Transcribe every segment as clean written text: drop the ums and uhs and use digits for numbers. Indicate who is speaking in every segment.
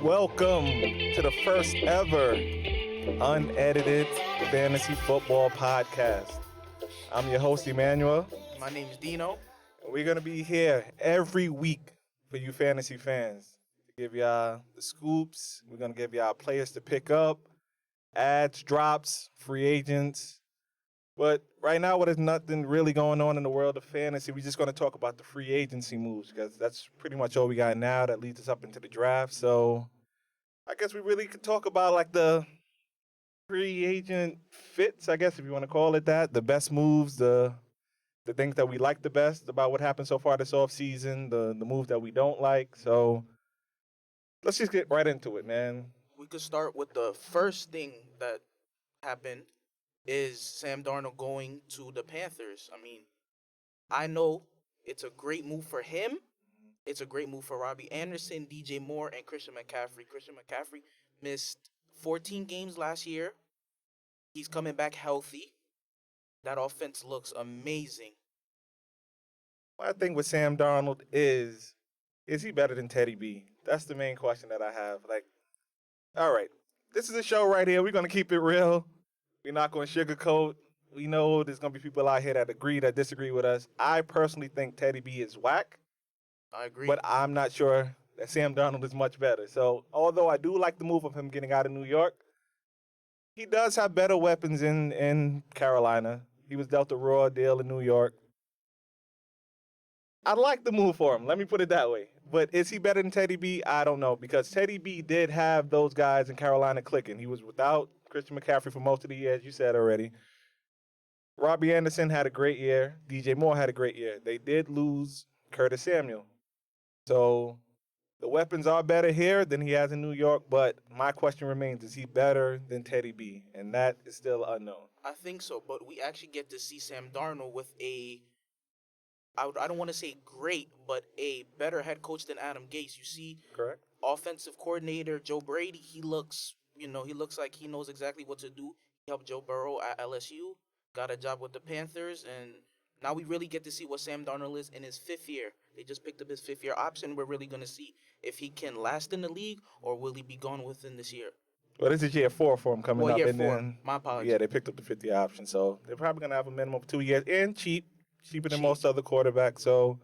Speaker 1: welcome to the first ever Unedited Fantasy Football Podcast. I'm your host, Emmanuel.
Speaker 2: My name is Dino.
Speaker 1: And we're going to be here every week for you fantasy fans to give y'all the scoops. We're going to give y'all players to pick up, ads, drops, free agents. But right now, there's nothing really going on in the world of fantasy. We're just going to talk about the free agency moves because that's pretty much all we got now that leads us up into the draft. So I guess we really could talk about like the free agent fits, I guess, if you want to call it that. The best moves, the things that we like the best about what happened so far this offseason, the moves that we don't like. So let's just get right into it, man.
Speaker 2: We could start with the first thing that happened is Sam Darnold going to the Panthers. I mean, I know it's a great move for him. It's a great move for Robbie Anderson, DJ Moore, and Christian McCaffrey. Christian McCaffrey missed 14 games last year. He's coming back healthy. That offense looks amazing.
Speaker 1: My thing with Sam Darnold is he better than Teddy B? That's the main question that I have. Like, all right, this is a show right here. We're going to keep it real. We're not going to sugarcoat. We know there's going to be people out here that agree, that disagree with us. I personally think Teddy B is whack.
Speaker 2: I agree.
Speaker 1: But I'm not sure that Sam Darnold is much better. So, although I do like the move of him getting out of New York, he does have better weapons in Carolina. He was dealt a raw deal in New York. I like the move for him. Let me put it that way. But is he better than Teddy B? I don't know, because Teddy B did have those guys in Carolina clicking. He was without Christian McCaffrey for most of the year, as you said already. Robbie Anderson had a great year. DJ Moore had a great year. They did lose Curtis Samuel. So the weapons are better here than he has in New York, but my question remains, is he better than Teddy B? And that is still unknown.
Speaker 2: I think so, but we actually get to see Sam Darnold with I don't want to say great, but a better head coach than Adam Gase. You see,
Speaker 1: Correct.
Speaker 2: offensive coordinator Joe Brady, he looks like he knows exactly what to do. He helped Joe Burrow at LSU, got a job with the Panthers, and now we really get to see what Sam Darnold is in his fifth year. They just picked up his fifth-year option. We're really going to see if he can last in the league or will he be gone within this year.
Speaker 1: Well, this is year 4 for him coming up.
Speaker 2: Year
Speaker 1: and
Speaker 2: 4.
Speaker 1: Then,
Speaker 2: My apologies.
Speaker 1: yeah, they picked up the 50 option, so they're probably going to have a minimum of 2 years and cheaper than
Speaker 2: Cheap.
Speaker 1: most other quarterbacks. So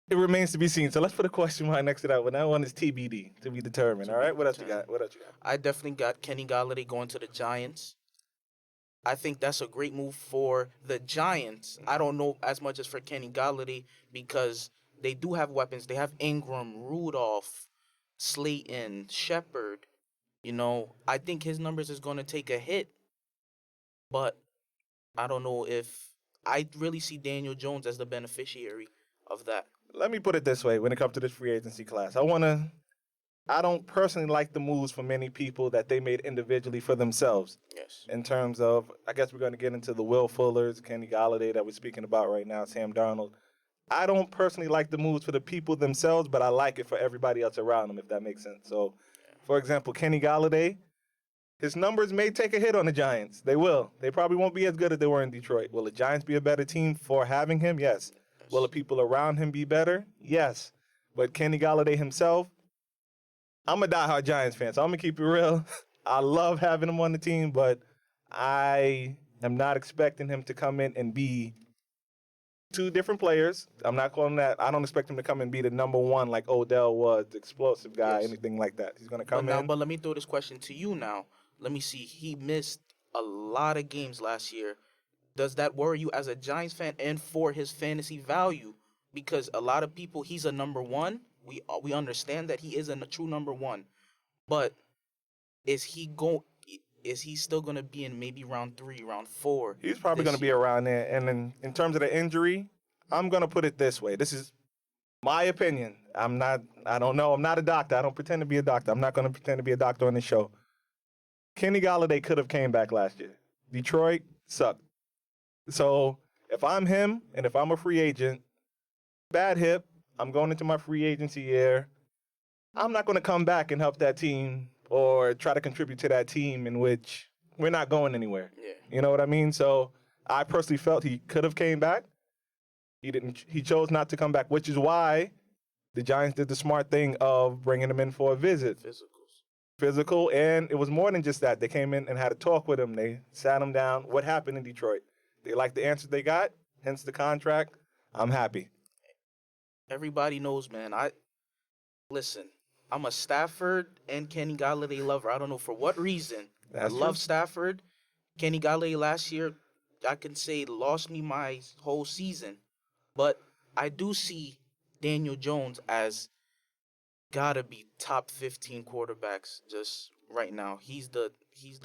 Speaker 1: it remains to be seen. So let's put a question mark next to that one. That one is TBD, to be determined. All right, what else you got?
Speaker 2: I definitely got Kenny Galladay going to the Giants. I think that's a great move for the Giants. I don't know as much as for Kenny Galladay because they do have weapons. They have Ingram, Rudolph, Slayton, Shepard. I think his numbers is going to take a hit. But I don't know if I really see Daniel Jones as the beneficiary of that.
Speaker 1: Let me put it this way when it comes to this free agency class. I don't personally like the moves for many people that they made individually for themselves.
Speaker 2: Yes.
Speaker 1: In terms of, I guess we're going to get into the Will Fullers, Kenny Galladay that we're speaking about right now, Sam Darnold. I don't personally like the moves for the people themselves, but I like it for everybody else around them, if that makes sense. So, for example, Kenny Galladay, his numbers may take a hit on the Giants. They will. They probably won't be as good as they were in Detroit. Will the Giants be a better team for having him? Yes. Will the people around him be better? Yes. But Kenny Galladay himself, I'm a diehard Giants fan, so I'm going to keep it real. I love having him on the team, but I am not expecting him to come in and be two different players. I'm not calling that. I don't expect him to come and be the number one like Odell was, the explosive guy, anything like that. He's going to come in.
Speaker 2: But let me throw this question to you now. Let me see. He missed a lot of games last year. Does that worry you as a Giants fan and for his fantasy value? Because a lot of people, he's a number one. We understand that he is a true number one, but is he still going to be in maybe round 3, round 4?
Speaker 1: He's probably going to be around there. And in terms of the injury, I'm going to put it this way. This is my opinion. I don't know. I'm not a doctor. I don't pretend to be a doctor. I'm not going to pretend to be a doctor on this show. Kenny Galladay could have came back last year. Detroit sucked. So if I'm him and if I'm a free agent, bad hip, I'm going into my free agency year, I'm not going to come back and help that team or try to contribute to that team in which we're not going anywhere.
Speaker 2: Yeah.
Speaker 1: You know what I mean? So I personally felt he could have came back. He didn't. He chose not to come back, which is why The Giants did the smart thing of bringing him in for a visit. Physical, and it was more than just that. They came in and had a talk with him. They sat him down. What happened in Detroit? They liked the answers they got, hence the contract. I'm happy.
Speaker 2: Everybody knows, man. Listen. I'm a Stafford and Kenny Galladay lover. I don't know for what reason.
Speaker 1: That's
Speaker 2: I love
Speaker 1: true.
Speaker 2: Stafford. Kenny Galladay last year, I can say, lost me my whole season. But I do see Daniel Jones as gotta be top 15 quarterbacks just right now. He's the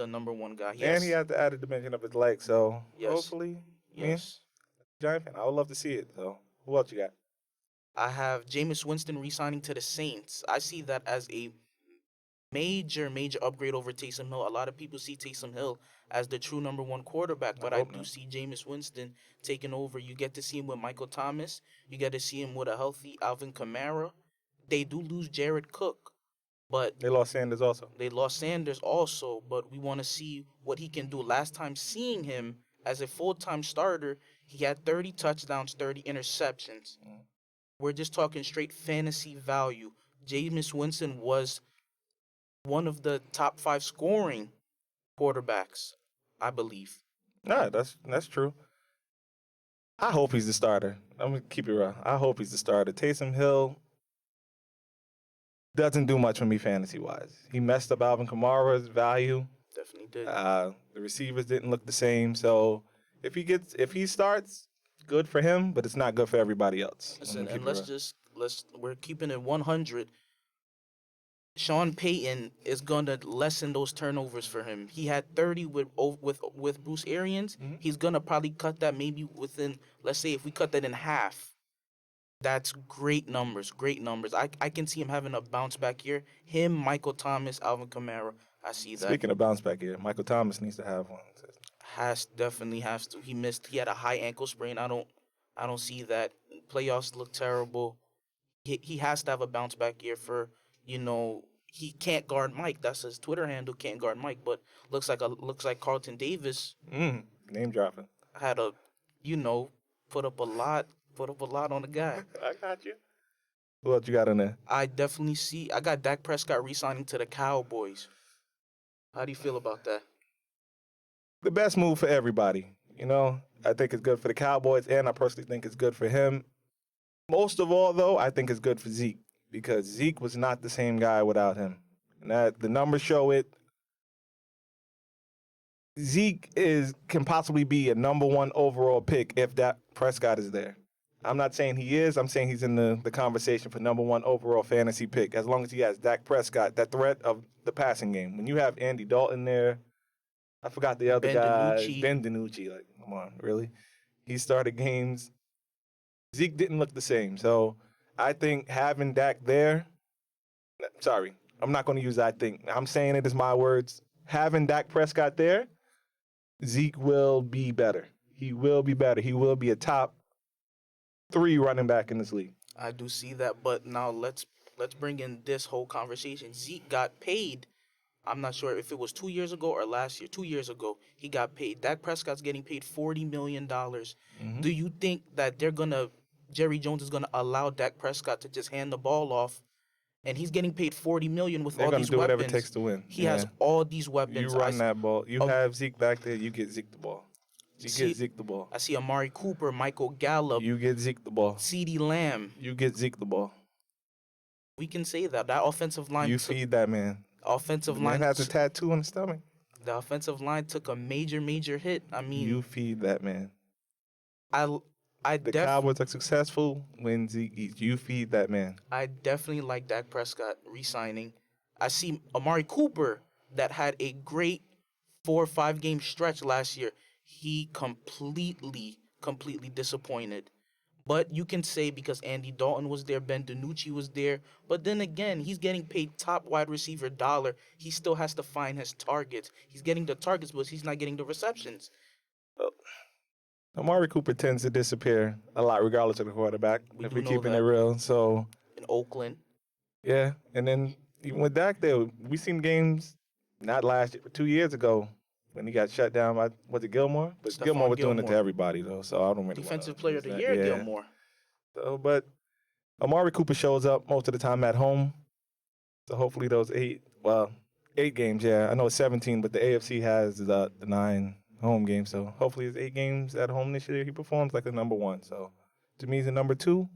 Speaker 2: number one guy.
Speaker 1: And he
Speaker 2: Yes.
Speaker 1: had the added dimension of his leg, so
Speaker 2: Yes.
Speaker 1: hopefully, me,
Speaker 2: Yes.
Speaker 1: Giant fan, I would love to see it. So, who else you got?
Speaker 2: I have Jameis Winston re-signing to the Saints. I see that as a major upgrade over Taysom Hill. A lot of people see Taysom Hill as the true number one quarterback, but I
Speaker 1: hope
Speaker 2: do
Speaker 1: not.
Speaker 2: see Jameis Winston taking over. You get to see him with Michael Thomas. You get to see him with a healthy Alvin Kamara. They do lose Jared Cook, but
Speaker 1: They lost Sanders also.
Speaker 2: they lost Sanders also. But we want to see what he can do. Last time seeing him as a full-time starter, he had 30 touchdowns, 30 interceptions. We're just talking straight fantasy value. Jameis Winston was one of the top 5 scoring quarterbacks, I believe.
Speaker 1: Nah, that's true. I hope he's the starter. I'm gonna keep it real. I hope he's the starter. Taysom Hill doesn't do much for me fantasy wise. He messed up Alvin Kamara's value.
Speaker 2: Definitely did.
Speaker 1: The receivers didn't look the same. So if he starts, good for him, but it's not good for everybody else.
Speaker 2: Listen, and we're keeping it 100. Sean Payton is gonna lessen those turnovers for him. He had 30 with Bruce Arians.
Speaker 1: Mm-hmm.
Speaker 2: He's gonna probably cut that maybe within, let's say if we cut that in half. That's great numbers, great numbers. I can see him having a bounce back year. Him, Michael Thomas, Alvin Kamara. I see that.
Speaker 1: Speaking of bounce back here, Michael Thomas needs to have one.
Speaker 2: Definitely has to. He had a high ankle sprain. I don't see that. Playoffs look terrible. He has to have a bounce back year for, he can't guard Mike. That's his Twitter handle, can't guard Mike, but looks like Carlton Davis
Speaker 1: Name dropping.
Speaker 2: had put up a lot on the guy.
Speaker 1: I got you. Who else you got in there?
Speaker 2: I got Dak Prescott re-signing to the Cowboys. How do you feel about that?
Speaker 1: The best move for everybody. I think it's good for the Cowboys, and I personally think it's good for him. Most of all, though, I think it's good for Zeke because Zeke was not the same guy without him. And the numbers show it. Zeke can possibly be a number 1 overall pick if Dak Prescott is there. I'm not saying he is. I'm saying he's in the conversation for number 1 overall fantasy pick as long as he has Dak Prescott, that threat of the passing game. When you have Andy Dalton there, I forgot the other guy, Ben DiNucci. Like, come on, really? He started games. Zeke didn't look the same. So I think having Dak there, sorry, I'm not going to use I think. I'm saying it as my words. Having Dak Prescott there, Zeke will be better. He will be better. He will be a top 3 running back in this league.
Speaker 2: I do see that, but now let's bring in this whole conversation. Zeke got paid. I'm not sure if it was 2 years ago or last year. 2 years ago, he got paid. Dak Prescott's getting paid $40 million. Mm-hmm. Do you think that Jerry Jones is gonna allow Dak Prescott to just hand the ball off? And he's getting paid $40 million with all these weapons.
Speaker 1: They're gonna do whatever it takes to win.
Speaker 2: He has all these weapons.
Speaker 1: You run that ball. You have Zeke back there. You get Zeke the ball. Get Zeke the ball.
Speaker 2: I see Amari Cooper, Michael Gallup.
Speaker 1: You get Zeke the ball.
Speaker 2: CeeDee Lamb.
Speaker 1: You get Zeke the ball.
Speaker 2: We can say that offensive line.
Speaker 1: You feed that man.
Speaker 2: Offensive line
Speaker 1: has a tattoo on his stomach.
Speaker 2: The offensive line took a major hit. I mean,
Speaker 1: you feed that man.
Speaker 2: The
Speaker 1: Cowboys are successful when Zeke eats. You feed that man.
Speaker 2: I definitely like Dak Prescott re-signing. I see Amari Cooper that had a great 4 or 5 game stretch last year. He completely disappointed. But you can say because Andy Dalton was there, Ben DiNucci was there. But then again, he's getting paid top wide receiver dollar. He still has to find his targets. He's getting the targets, but he's not getting the receptions.
Speaker 1: Amari Cooper tends to disappear a lot, regardless of the quarterback. If we're keeping it real, so
Speaker 2: in Oakland,
Speaker 1: yeah. And then even with Dak, there we seen games not last year, but 2 years ago when he got shut down by Gilmore? But Gilmore was doing it to everybody though, so I don't really.
Speaker 2: Defensive Player of the Year, Gilmore.
Speaker 1: So, but Amari Cooper shows up most of the time at home. So hopefully those 8 games, yeah. I know it's 17, but the AFC has the 9 home games. So hopefully it's 8 games at home this year. He performs like the number 1. So to me, he's the number 2.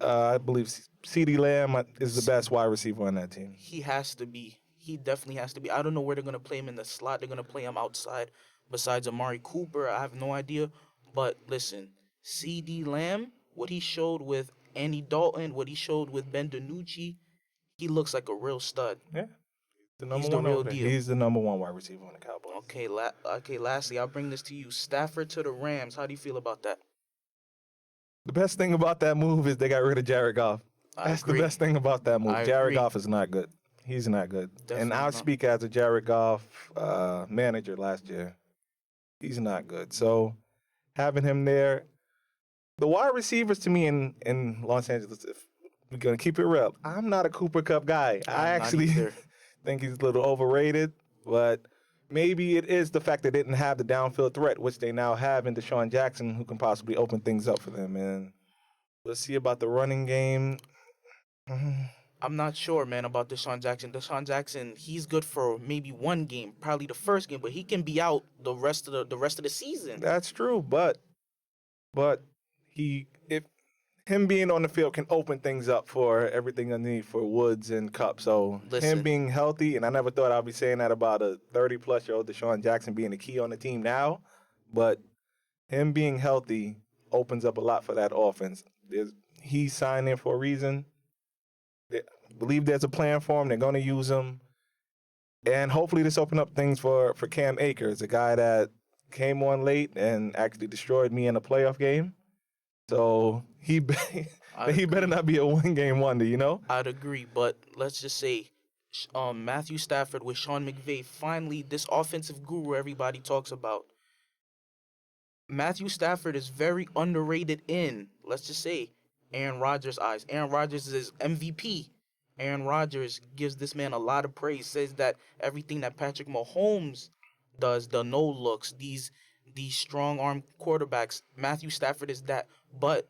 Speaker 1: I believe CeeDee Lamb is the best wide receiver on that team.
Speaker 2: He has to be. He definitely has to be. I don't know where they're going to play him in the slot. They're going to play him outside besides Amari Cooper. I have no idea. But listen, C.D. Lamb, what he showed with Andy Dalton, what he showed with Ben DiNucci, he looks like a real stud.
Speaker 1: Yeah.
Speaker 2: He's the real deal.
Speaker 1: He's the number 1 wide receiver on the Cowboys.
Speaker 2: Okay, lastly, I'll bring this to you. Stafford to the Rams. How do you feel about that?
Speaker 1: The best thing about that move is they got rid of Jared Goff. That's the best thing about that move. Jared Goff is not good. He's not good. Definitely and I'll speak as a Jared Goff manager last year. He's not good. So having him there, the wide receivers to me in Los Angeles, if we're going to keep it real, I'm not a Cooper Kupp guy. I actually think he's a little overrated, but maybe it is the fact they didn't have the downfield threat, which they now have in Deshaun Jackson, who can possibly open things up for them. And let's see about the running game.
Speaker 2: I'm not sure, man, about Deshaun Jackson. Deshaun Jackson, he's good for maybe one game, probably the first game, but he can be out the rest of the season.
Speaker 1: That's true, but him being on the field can open things up for everything underneath for Woods and Kupp. So him being healthy, and I never thought I'd be saying that about a 30-plus-year-old Deshaun Jackson being the key on the team now, but him being healthy opens up a lot for that offense. He's signed in for a reason. I believe there's a plan for him. They're going to use him. And hopefully this opens up things for Cam Akers, a guy that came on late and actually destroyed me in a playoff game. So he better not be a one-game wonder, you know?
Speaker 2: I'd agree, but let's just say Matthew Stafford with Sean McVay, finally this offensive guru everybody talks about. Matthew Stafford is very underrated in, let's just say, Aaron Rodgers' eyes. Aaron Rodgers is MVP. Aaron Rodgers gives this man a lot of praise, says that everything that Patrick Mahomes does, the no-looks, these strong-arm quarterbacks, Matthew Stafford is that. But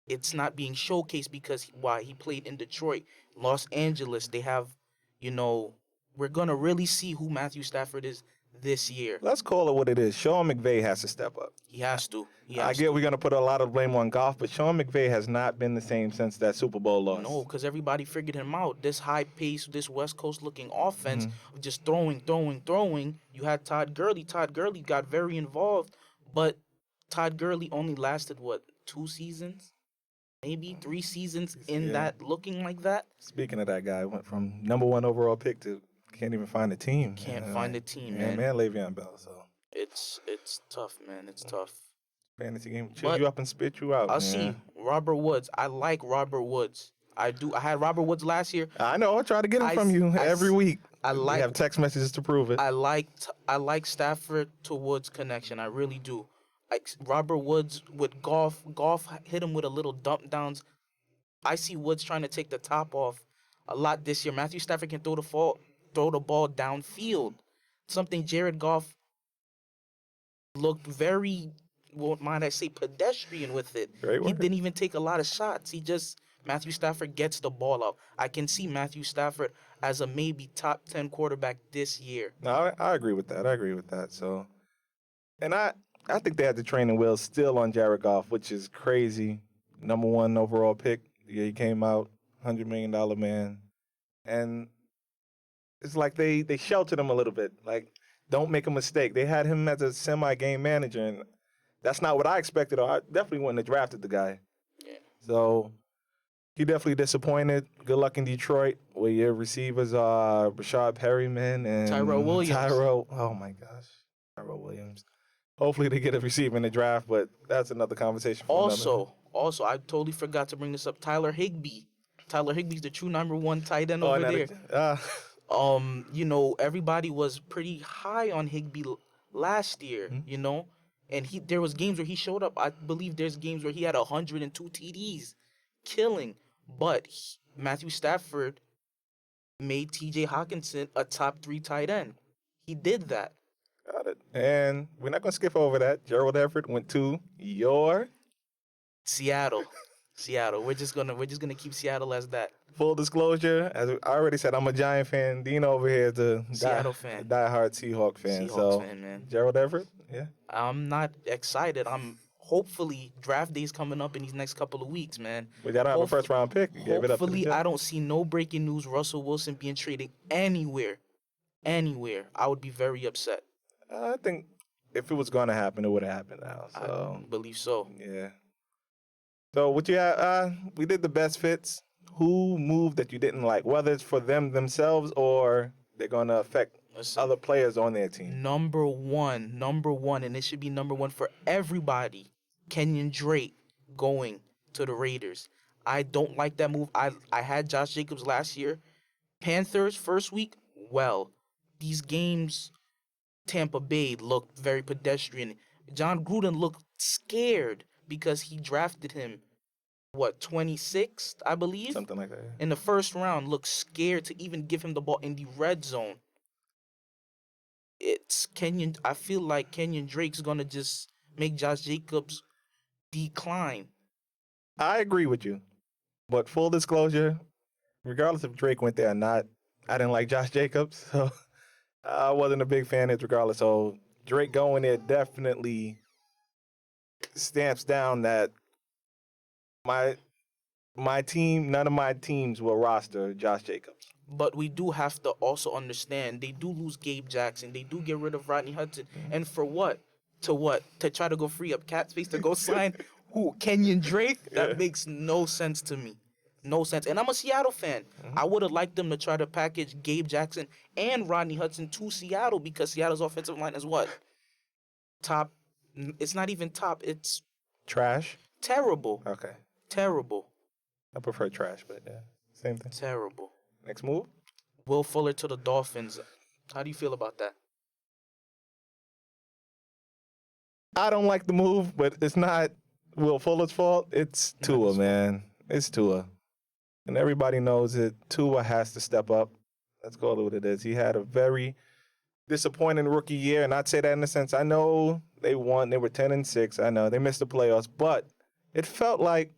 Speaker 2: it's not being showcased because he played in Detroit, Los Angeles. They have, we're going to really see who Matthew Stafford is this year.
Speaker 1: Let's call it what it is. Sean McVay has to step up.
Speaker 2: He has to.
Speaker 1: I get we're going to put a lot of blame on Goff, but Sean McVay has not been the same since that Super Bowl loss.
Speaker 2: No, because everybody figured him out. This high pace, this West Coast looking offense, just throwing. You had Todd Gurley. Todd Gurley got very involved, but Todd Gurley only lasted, 2 seasons? Maybe 3 seasons in that, looking like that.
Speaker 1: Speaking of that guy, went from number 1 overall pick to can't even find a team.
Speaker 2: Can't find a team, man.
Speaker 1: Man, Le'Veon Bell, so.
Speaker 2: It's tough, man. It's tough.
Speaker 1: Fantasy game chill you up and spit you out.
Speaker 2: I'll see. Robert Woods. I like Robert Woods. I do. I had Robert Woods last year.
Speaker 1: I know. I try to get him from you every week. We have text messages to prove it.
Speaker 2: I like Stafford to Woods connection. I really do. Like Robert Woods with Goff hit him with a little dump downs. I see Woods trying to take the top off a lot this year. Matthew Stafford can throw the ball downfield. Something Jared Goff looked very, might I say, pedestrian with it. He didn't even take a lot of shots. Matthew Stafford gets the ball up. I can see Matthew Stafford as a maybe top 10 quarterback this year.
Speaker 1: No, I agree with that. So, and I think they had the training wheels still on Jared Goff, which is crazy. Number 1 overall pick. Yeah, he came out, $100 million man. And it's like they sheltered him a little bit. Like, don't make a mistake. They had him as a semi-game manager, and that's not what I expected. I definitely wouldn't have drafted the guy.
Speaker 2: Yeah.
Speaker 1: So he definitely disappointed. Good luck in Detroit, where your receivers are Rashad Perryman and
Speaker 2: Tyrell Williams.
Speaker 1: Oh, my gosh. Tyrell Williams. Hopefully they get a receiver in the draft, but that's another conversation for another.
Speaker 2: Also, I totally forgot to bring this up. Tyler Higbee. Tyler Higbee's the true number 1 tight end over there. Everybody was pretty high on Higbee last year, and there was games where he showed up. I believe there's games where he had 102 TDs, killing. But Matthew Stafford made T.J. Hawkinson a top 3 tight end. He did that.
Speaker 1: Got it. And we're not going to skip over that. Gerald Everett went to your
Speaker 2: Seattle. We're just gonna keep Seattle as that.
Speaker 1: Full disclosure, as I already said, I'm a Giant fan. Dino over here is a
Speaker 2: Seattle fan.
Speaker 1: diehard Seahawk fan.
Speaker 2: Seahawks
Speaker 1: So
Speaker 2: fan, man.
Speaker 1: Gerald Everett, yeah.
Speaker 2: I'm not excited. I'm hopefully draft day's coming up in these next couple of weeks, man.
Speaker 1: We gotta have a first round pick. You gave it up to the
Speaker 2: Hopefully,
Speaker 1: Jets.
Speaker 2: I don't see no breaking news. Russell Wilson being traded anywhere. I would be very upset.
Speaker 1: I think if it was going to happen, it would have happened now. So
Speaker 2: I believe so.
Speaker 1: yeah. So what you have? We did the best fits. Who moved that you didn't like? Whether it's for them themselves or they're going to affect
Speaker 2: Listen,
Speaker 1: other players on their team.
Speaker 2: number one, and it should be number one for everybody. Kenyon Drake going to the Raiders. I don't like that move. I had Josh Jacobs last year. Panthers first week. Well, these games, Tampa Bay looked very pedestrian. John Gruden looked scared because he drafted him, 26th, I believe?
Speaker 1: Something like that.
Speaker 2: In the first round, looked scared to even give him the ball in the red zone. It's Kenyon. I feel like Kenyon Drake's going to just make Josh Jacobs decline.
Speaker 1: I agree with you. But full disclosure, regardless if Drake went there or not, I didn't like Josh Jacobs. So I wasn't a big fan of it regardless. So Drake going there definitely stamps down that my team, none of my teams will roster Josh Jacobs.
Speaker 2: But we do have to also understand they do lose Gabe Jackson. They do get rid of Rodney Hudson. And for what? To what? To try to go free up cap space to go sign who? Kenyon Drake? That makes no sense to me. No sense. And I'm a Seattle fan. I would have liked them to try to package Gabe Jackson and Rodney Hudson to Seattle because Seattle's offensive line is what? Top. It's not even top. It's
Speaker 1: Trash?
Speaker 2: terrible.
Speaker 1: Okay.
Speaker 2: Terrible.
Speaker 1: I prefer trash, but yeah, same thing.
Speaker 2: Terrible.
Speaker 1: Next move?
Speaker 2: Will Fuller to the Dolphins. How do you feel about that?
Speaker 1: I don't like the move, but it's not Will Fuller's fault. It's Tua, man. It's Tua. And everybody knows it. Tua has to step up. Let's call it what it is. He had a very disappointing rookie year, and I'd say that in a sense. I know they won. They were 10-6. I know they missed the playoffs, but it felt like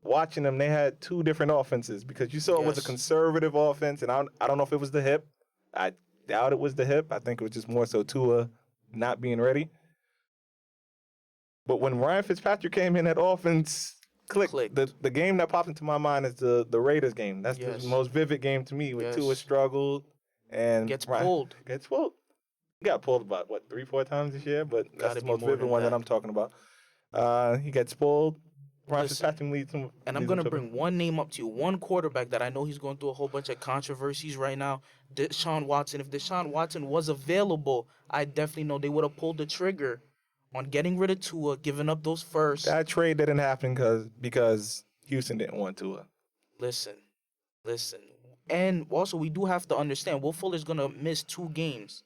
Speaker 1: watching them, they had two different offenses because you saw it was a
Speaker 2: Yes.
Speaker 1: conservative offense, and I don't know if it was the hip. I doubt it was the hip. I think it was just more so Tua not being ready. But when Ryan Fitzpatrick came in, that offense clicked. The game that popped into my mind is the Raiders game. That's
Speaker 2: Yes.
Speaker 1: the most vivid game to me where
Speaker 2: Yes.
Speaker 1: Tua struggled and
Speaker 2: Gets
Speaker 1: Ryan-
Speaker 2: pulled.
Speaker 1: Gets pulled. He got pulled about, 3-4 times this year? But that's
Speaker 2: Gotta
Speaker 1: the
Speaker 2: be
Speaker 1: most
Speaker 2: more
Speaker 1: vivid
Speaker 2: than
Speaker 1: one that
Speaker 2: that.
Speaker 1: I'm talking about. He gets pulled. Ryan
Speaker 2: Listen,
Speaker 1: Fitzpatrick leads him.
Speaker 2: And I'm going to bring one name up to you, one quarterback that I know he's going through a whole bunch of controversies right now, Deshaun Watson. If Deshaun Watson was available, I definitely know they would have pulled the trigger on getting rid of Tua, giving up those firsts.
Speaker 1: That trade didn't happen because Houston didn't want Tua.
Speaker 2: Listen. And also, we do have to understand, Will Fuller's going to miss 2 games.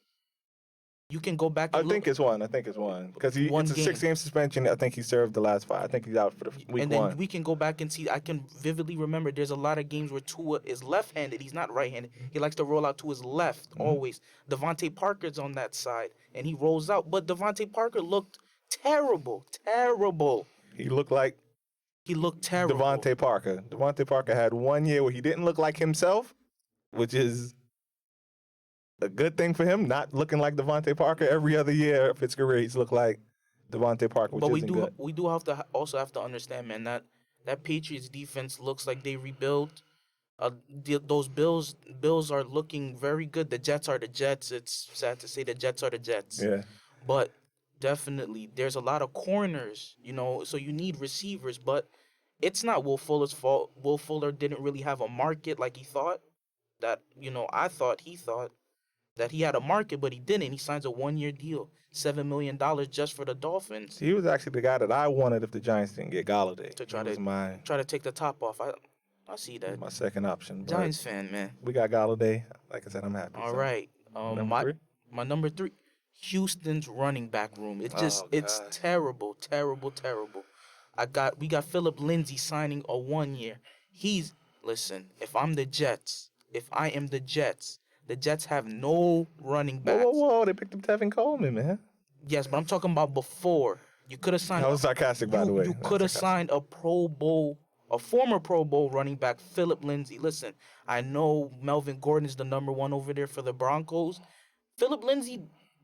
Speaker 2: You can go back and
Speaker 1: I think it's one. Because
Speaker 2: One
Speaker 1: it's a
Speaker 2: game.
Speaker 1: 6-game suspension. I think he served the last 5. I think he's out for the week
Speaker 2: and then
Speaker 1: 1.
Speaker 2: we can go back and see. I can vividly remember there's a lot of games where Tua is left-handed. He's not right-handed. He likes to roll out to his left always. Devontae Parker's on that side, and he rolls out. But Devontae Parker looked terrible.
Speaker 1: He looked like
Speaker 2: He looked terrible.
Speaker 1: Devontae Parker. Devontae Parker had 1 year where he didn't look like himself, which is a good thing for him. Not looking like Devontae Parker every other year of his career. He's looked like Devontae Parker, which
Speaker 2: But
Speaker 1: isn't good.
Speaker 2: we do have to also have to understand, man, that Patriots defense looks like they rebuilt. Those Bills are looking very good. The Jets are the Jets. It's sad to say the Jets are the Jets.
Speaker 1: Yeah.
Speaker 2: But definitely, there's a lot of corners, so you need receivers. But it's not Will Fuller's fault. Will Fuller didn't really have a market like he thought. He thought that he had a market, but he didn't. He signs a 1-year deal, $7 million just for the Dolphins
Speaker 1: He was actually the guy that I wanted if the Giants didn't get Galladay.
Speaker 2: to try
Speaker 1: That was
Speaker 2: try to take the top off. I see that.
Speaker 1: my second option. But
Speaker 2: Giants fan, man.
Speaker 1: we got Galladay. Like I said, I'm happy.
Speaker 2: All
Speaker 1: So,
Speaker 2: right.
Speaker 1: number 3?
Speaker 2: My number 3, Houston's running back room. It's just
Speaker 1: Oh,
Speaker 2: it's
Speaker 1: God.
Speaker 2: terrible. We got Philip Lindsay signing a 1 year. Listen, if I am the Jets, the Jets have no running backs.
Speaker 1: Whoa. They picked up Tevin Coleman, man.
Speaker 2: Yes, but I'm talking about before. You could have signed.
Speaker 1: That was sarcastic, by the way.
Speaker 2: You
Speaker 1: That's
Speaker 2: could have
Speaker 1: sarcastic.
Speaker 2: signed a former Pro Bowl running back, Philip Lindsay. Listen, I know Melvin Gordon is the number one over there for the Broncos. Philip Lindsay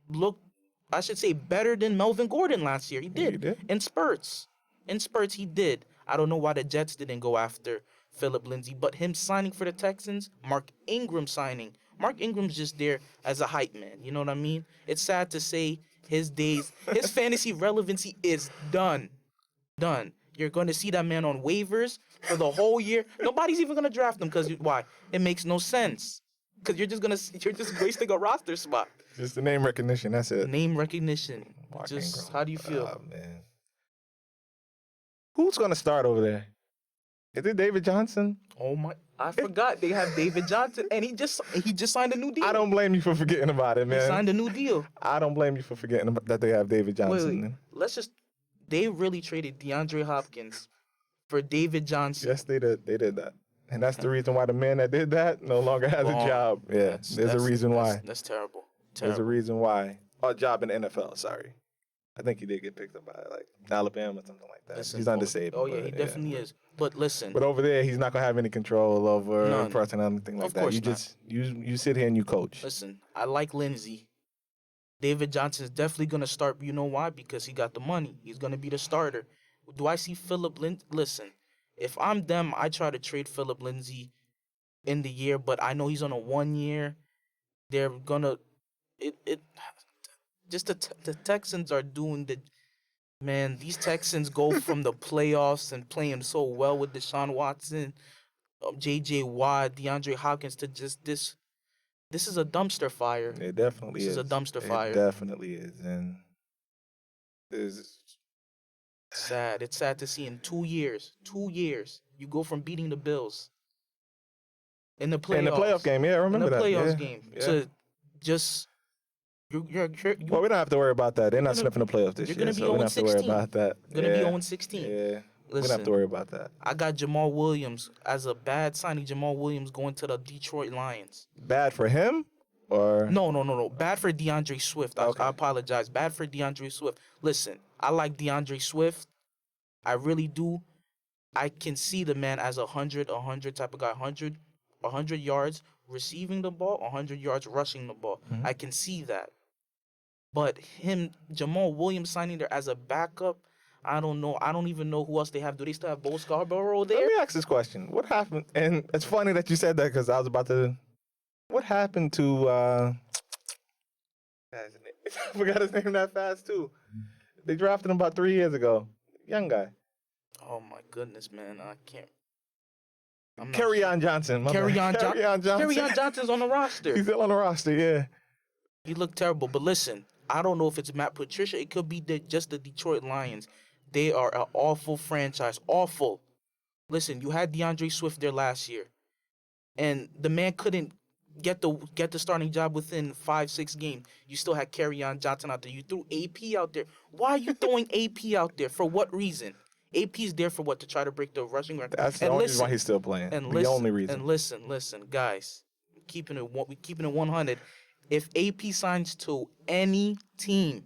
Speaker 2: looked, I should say, better than Melvin Gordon last year. He
Speaker 1: Yeah,
Speaker 2: did.
Speaker 1: you did.
Speaker 2: In spurts. In spurts, he did. I don't know why the Jets didn't go after Philip Lindsay, but him signing for the Texans, Mark Ingram signing. Mark Ingram's just there as a hype man. You know what I mean? It's sad to say his fantasy relevancy is done. Done. You're going to see that man on waivers for the whole year. Nobody's even going to draft him because why? It makes no sense. Because you're just wasting a roster spot.
Speaker 1: Just the name recognition. That's it.
Speaker 2: Name recognition.
Speaker 1: Mark
Speaker 2: Just
Speaker 1: Ingram.
Speaker 2: how do you feel?
Speaker 1: Oh, man. Who's going to start over there? Is it David Johnson?
Speaker 2: Oh my! I forgot they have David Johnson, and he just signed a new deal.
Speaker 1: I don't blame you for forgetting about it, man.
Speaker 2: He signed a new deal.
Speaker 1: I don't blame you for forgetting that they have David Johnson.
Speaker 2: Wait. Let's just. They really traded DeAndre Hopkins for David Johnson.
Speaker 1: Yes, they did. They did that. And that's the reason why the man that did that no longer has a job. Yeah, there's a reason why.
Speaker 2: That's terrible.
Speaker 1: There's a reason why. A job in the NFL, sorry. I think he did get picked up by like Alabama or something like that.
Speaker 2: Listen,
Speaker 1: he's undisabled.
Speaker 2: Oh yeah, he definitely is. But listen.
Speaker 1: But over there, he's not gonna have any control over
Speaker 2: None.
Speaker 1: personnel or anything like
Speaker 2: Of
Speaker 1: that.
Speaker 2: course
Speaker 1: You
Speaker 2: not.
Speaker 1: just you sit here and you coach.
Speaker 2: Listen, I like Lindsey. David Johnson's definitely gonna start. You know why? Because he got the money. He's gonna be the starter. Do I see Philip Lindsay? Listen, if I'm them, I try to trade Philip Lindsay in the year, but I know he's on a 1 year. They're gonna just the Texans are doing the. Man, these Texans go from the playoffs and playing so well with Deshaun Watson, J.J. Watt, DeAndre Hopkins to just this. This is a dumpster fire.
Speaker 1: It definitely
Speaker 2: This
Speaker 1: is.
Speaker 2: is a dumpster fire.
Speaker 1: It definitely is, and there's
Speaker 2: Sad. It's sad to see in 2 years, you go from beating the Bills in the playoffs,
Speaker 1: in the playoff game. Yeah, I remember
Speaker 2: in the
Speaker 1: that.
Speaker 2: playoffs
Speaker 1: Yeah.
Speaker 2: game
Speaker 1: Yeah.
Speaker 2: to just
Speaker 1: Well, we don't have to worry about that. They're not
Speaker 2: gonna-
Speaker 1: sniffing the playoffs this
Speaker 2: you're
Speaker 1: year,
Speaker 2: gonna be
Speaker 1: so we don't have to worry
Speaker 2: 0-16.
Speaker 1: about that.
Speaker 2: gonna
Speaker 1: yeah.
Speaker 2: be 0-16.
Speaker 1: Yeah, we don't
Speaker 2: Listen,
Speaker 1: have to worry about that.
Speaker 2: I got Jamal Williams as a bad signing. Jamal Williams going to the Detroit Lions.
Speaker 1: Bad for him, or
Speaker 2: No. Bad for DeAndre Swift.
Speaker 1: Okay.
Speaker 2: I apologize. Bad for DeAndre Swift. Listen, I like DeAndre Swift. I really do. I can see the man as a 100 type of guy. 100 yards receiving the ball, 100 yards rushing the ball.
Speaker 1: Mhm.
Speaker 2: I can see that. But Jamal Williams signing there as a backup, I don't know. I don't even know who else they have. Do they still have Bo Scarborough
Speaker 1: Let
Speaker 2: there?
Speaker 1: me ask this question: what happened? And it's funny that you said that because I was about to. What happened to? I forgot his name that fast too. They drafted him about 3 years ago. Young guy,
Speaker 2: Oh my goodness, man. I can't. I'm not
Speaker 1: Kerry
Speaker 2: sure.
Speaker 1: On Johnson. my
Speaker 2: Kerryon
Speaker 1: bad.
Speaker 2: Johnson.
Speaker 1: Kerryon Johnson.
Speaker 2: Kerryon Johnson's on the roster.
Speaker 1: He's still on the roster. Yeah.
Speaker 2: He looked terrible. But listen, I don't know if it's Matt Patricia. It could be just the Detroit Lions. They are an awful franchise. Awful. Listen, you had DeAndre Swift there last year, and the man couldn't get the starting job within 5-6 games. You still had Kerryon Johnson out there. You threw AP out there. Why are you throwing AP out there? For what reason? AP's there for what? To try to break the rushing record.
Speaker 1: That's the
Speaker 2: And
Speaker 1: only
Speaker 2: listen,
Speaker 1: reason why he's still playing.
Speaker 2: And
Speaker 1: the only reason.
Speaker 2: And listen, guys, keeping it 100. If AP signs to any team,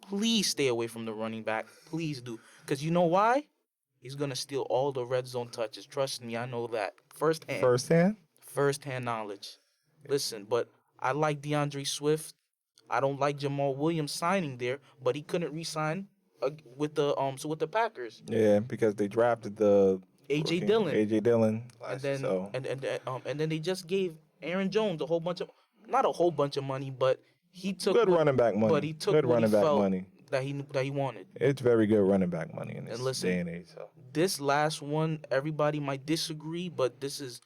Speaker 2: please stay away from the running back. Please do, because you know why? He's gonna steal all the red zone touches. Trust me, I know that firsthand. Firsthand knowledge. Listen, but I like DeAndre Swift. I don't like Jamal Williams signing there, but he couldn't re-sign with the Packers.
Speaker 1: Yeah, because they drafted the
Speaker 2: AJ
Speaker 1: rookie,
Speaker 2: Dillon.
Speaker 1: AJ Dillon.
Speaker 2: And then
Speaker 1: so.
Speaker 2: and then they just gave Aaron Jones not a whole bunch of money, but he took
Speaker 1: Good running back money.
Speaker 2: But he took
Speaker 1: good
Speaker 2: what
Speaker 1: running
Speaker 2: he
Speaker 1: back
Speaker 2: felt
Speaker 1: money.
Speaker 2: that he wanted.
Speaker 1: It's very good running back money in this
Speaker 2: And listen,
Speaker 1: day and age. So.
Speaker 2: This last one, everybody might disagree, but this is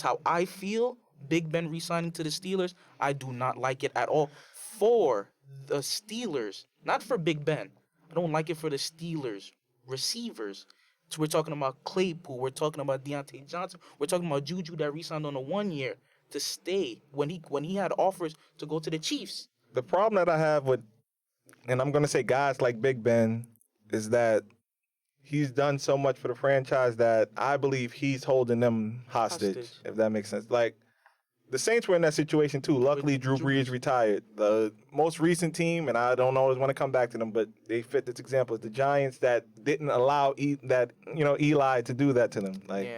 Speaker 2: how I feel. Big Ben re-signing to the Steelers, I do not like it at all. For the Steelers, not for Big Ben. I don't like it for the Steelers receivers. So we're talking about Claypool. We're talking about Deontay Johnson. We're talking about Juju that re-signed on a 1 year to stay when he had offers to go to the Chiefs.
Speaker 1: The problem that I have with, and I'm going to say guys like Big Ben, is that he's done so much for the franchise that I believe he's holding them hostage. If that makes sense. Like, The Saints were in that situation too. Luckily, Drew Brees retired. The most recent team, and I don't always want to come back to them, but they fit this example. Is the Giants that didn't allow Eli to do that to them. Like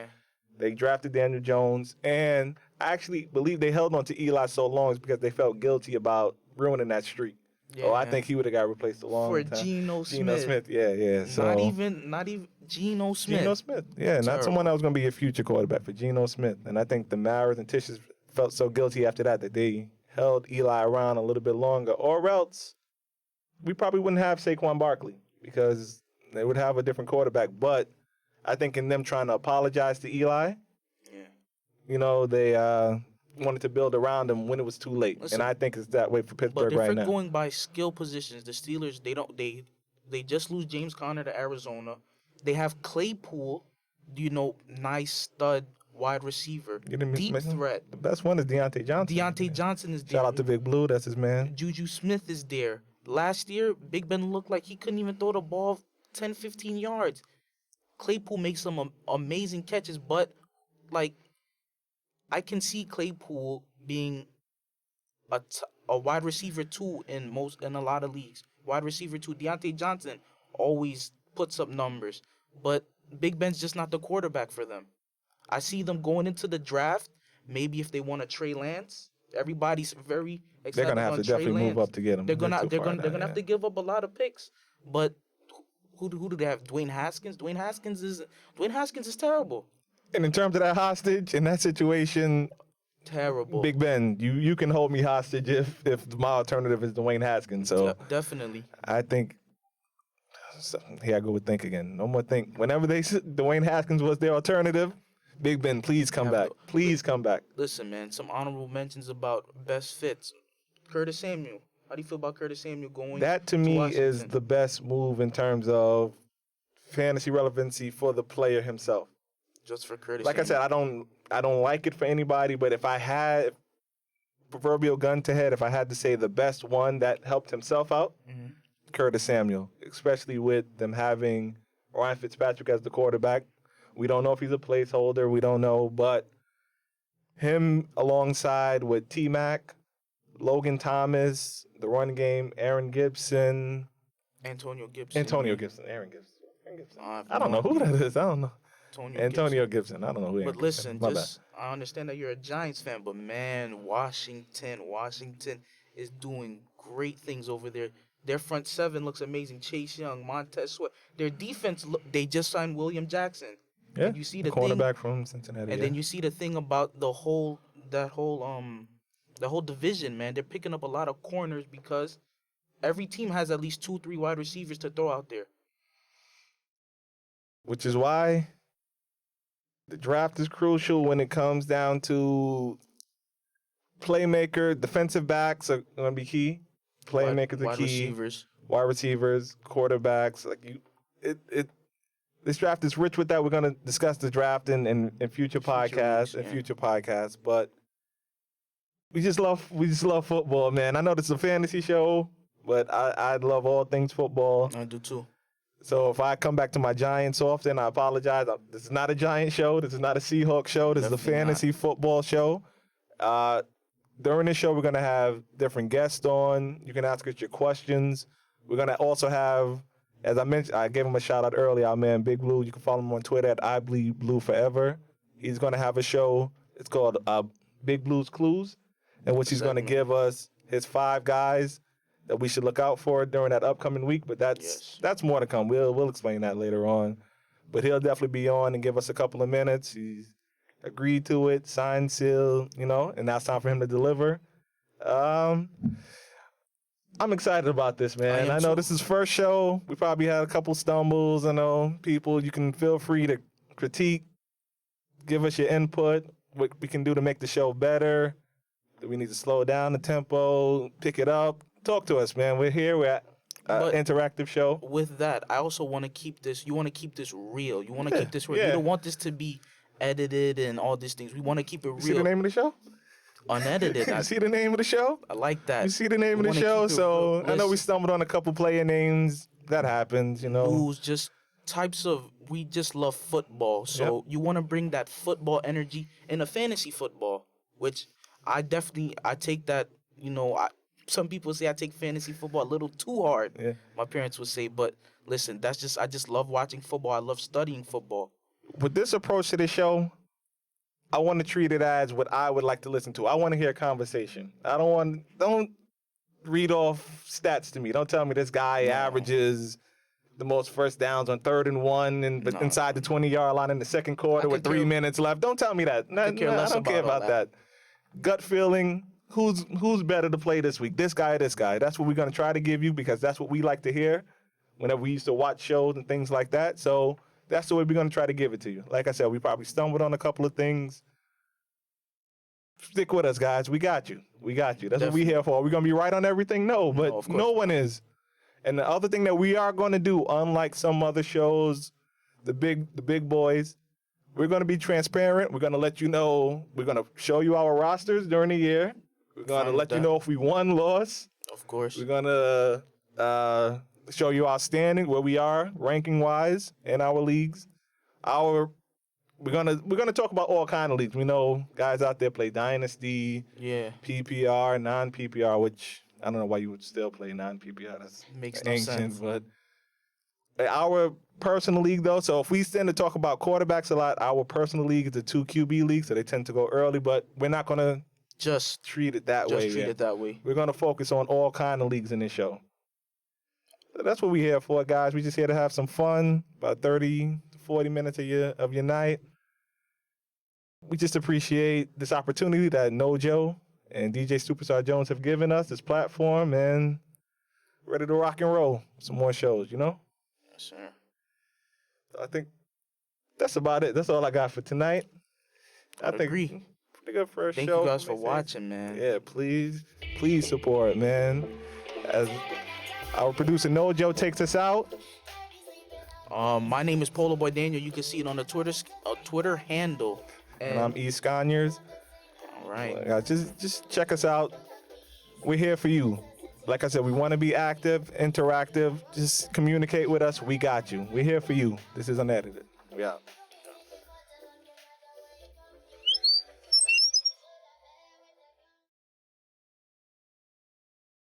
Speaker 1: they drafted Daniel Jones, and I actually believe they held on to Eli so long is because they felt guilty about ruining that streak. Yeah. I think he would have got replaced a long time.
Speaker 2: For Geno
Speaker 1: Smith, yeah. So
Speaker 2: not even Geno Smith.
Speaker 1: Geno Smith, yeah, not someone that was going to be a future quarterback for Geno Smith. And I think the Maras and Tisches felt so guilty after that they held Eli around a little bit longer, or else we probably wouldn't have Saquon Barkley because they would have a different quarterback. But I think in them trying to apologize to Eli, they wanted to build around him when it was too late. Listen, and I think it's that way for Pittsburgh right now.
Speaker 2: But if we're going by skill positions, the Steelers, they just lose James Conner to Arizona. They have Claypool, nice stud wide receiver, deep threat.
Speaker 1: The best one is Deontay Johnson.
Speaker 2: Deontay Johnson is there.
Speaker 1: Shout out to Big Blue, that's his man.
Speaker 2: Juju Smith is there. Last year, Big Ben looked like he couldn't even throw the ball 10, 15 yards. Claypool makes some amazing catches, but, I can see Claypool being a wide receiver 2 in a lot of leagues. Wide receiver 2. Deontay Johnson always puts up numbers, but Big Ben's just not the quarterback for them. I see them going into the draft. Maybe if they want a Trey Lance, everybody's very excited.
Speaker 1: They're gonna have to definitely move up to get him.
Speaker 2: They're gonna have to give up a lot of picks. But who do they have? Dwayne Haskins. Dwayne Haskins is terrible.
Speaker 1: And in terms of that hostage, in that situation,
Speaker 2: terrible.
Speaker 1: Big Ben, you can hold me hostage if my alternative is Dwayne Haskins. So
Speaker 2: definitely,
Speaker 1: I think. So here I go with think again. No more think. Whenever Dwayne Haskins was their alternative, Big Ben, please come back. Please come back.
Speaker 2: Listen, man, some honorable mentions about best fits. Curtis Samuel. How do you feel about Curtis Samuel going?
Speaker 1: That to me
Speaker 2: Washington?
Speaker 1: Is the best move in terms of fantasy relevancy for the player himself.
Speaker 2: Just for Curtis.
Speaker 1: Like
Speaker 2: Samuel.
Speaker 1: I said, I don't like it for anybody, but if I had proverbial gun to head, if I had to say the best one that helped himself out, Curtis Samuel, especially with them having Ryan Fitzpatrick as the quarterback. We don't know if he's a placeholder. We don't know, but him alongside with T-Mac, Logan Thomas, the run game, Aaron Gibson.
Speaker 2: Antonio Gibson.
Speaker 1: Aaron Gibson. I don't know who that is. I don't know. Antonio Gibson. I don't know who.
Speaker 2: But listen, I understand that you're a Giants fan, but man, Washington is doing great things over there. Their front seven looks amazing. Chase Young, Montez Sweat. Their defense, they just signed William Jackson.
Speaker 1: Yeah,
Speaker 2: and you see the
Speaker 1: cornerback from Cincinnati.
Speaker 2: And then you see the thing about the whole division, man. They're picking up a lot of corners because every team has at least 2-3 wide receivers to throw out there.
Speaker 1: Which is why the draft is crucial when it comes down to playmaker. Defensive backs are going to be key. Playmakers are key. Wide receivers, quarterbacks. This draft is rich with that. We're going to discuss the draft in future podcasts. But we just love football, man. I know this is a fantasy show, but I love all things football.
Speaker 2: I do too.
Speaker 1: So if I come back to my Giants often, I apologize. This is not a Giant show. This is not a Seahawks show. This is a fantasy football show. During this show, we're going to have different guests on. You can ask us your questions. We're going to also have, as I mentioned, I gave him a shout out earlier, our man Big Blue. You can follow him on Twitter at IBleedBlueForever. He's going to have a show. It's called Big Blue's Clues, in which he's going to give us his 5 guys that we should look out for during that upcoming week. But that's more to come. We'll explain that later on. But he'll definitely be on and give us a couple of minutes. He's agreed to it, signed, seal, and now it's time for him to deliver. I'm excited about this, man. I know this is first show. We probably had a couple stumbles. I know people, you can feel free to critique, give us your input, what we can do to make the show better. Do we need to slow down the tempo, pick it up? Talk to us, man. We're here. We're at interactive show.
Speaker 2: With that, I also want to keep this. You want to keep this real. You want to keep this real. You don't want this to be edited and all these things. We want to keep it real.
Speaker 1: You see the name of the show?
Speaker 2: Unedited.
Speaker 1: You see the name of the show?
Speaker 2: I like that.
Speaker 1: You see the name of the show? So I know we stumbled on a couple player names. That happens,
Speaker 2: News, just types of. We just love football. So you want to bring that football energy in a fantasy football, which I take that, some people say I take fantasy football a little too hard.
Speaker 1: Yeah.
Speaker 2: My parents would say, but listen, I just love watching football. I love studying football.
Speaker 1: With this approach to the show, I want to treat it as what I would like to listen to. I want to hear a conversation. Don't read off stats to me. Don't tell me this guy averages the most first downs on 3rd and 1 and inside the 20-yard line in the second quarter with 3 minutes left. Don't tell me that. I don't care about that. Gut feeling, who's better to play this week? This guy or this guy? That's what we're going to try to give you because that's what we like to hear whenever we used to watch shows and things like that. So that's the way we're going to try to give it to you. Like I said, we probably stumbled on a couple of things. Stick with us, guys. We got you. That's Definitely. What we're here for. Are we going to be right on everything? No, but no one is. And the other thing that we are going to do, unlike some other shows, the big boys, we're going to be transparent. We're going to let you know. We're going to show you our rosters during the year. We're going to let you know if we won, lost.
Speaker 2: Of course.
Speaker 1: We're going to show you our standing, where we are ranking-wise in our leagues. We're gonna talk about all kind of leagues. We know guys out there play Dynasty, PPR, non-PPR, which I don't know why you would still play non-PPR. That's
Speaker 2: makes no
Speaker 1: ancient,
Speaker 2: sense.
Speaker 1: But our personal league, though, so if we tend to talk about quarterbacks a lot, our personal league is a 2 QB league, so they tend to go early, but we're not going to
Speaker 2: just
Speaker 1: treat it that way.
Speaker 2: Just treat it that way.
Speaker 1: We're going to focus on all kind of leagues in this show. So that's what we're here for, guys. We're just here to have some fun, about 30 to 40 minutes of your night. We just appreciate this opportunity that Nojo and DJ Superstar Jones have given us, this platform, and ready to rock and roll. Some more shows,
Speaker 2: Yes, sir.
Speaker 1: So I think that's about it. That's all I got for tonight.
Speaker 2: I agree.
Speaker 1: Pretty good first show.
Speaker 2: Thank you guys for watching, man.
Speaker 1: Yeah, please support, man. As our producer Nojo takes us out.
Speaker 2: My name is Polo Boy Daniel. You can see it on the Twitter handle.
Speaker 1: And I'm E. Sconyers.
Speaker 2: All right.
Speaker 1: Just check us out. We're here for you. Like I said, we want to be active, interactive. Just communicate with us. We got you. We're here for you. This is Unedited. We out.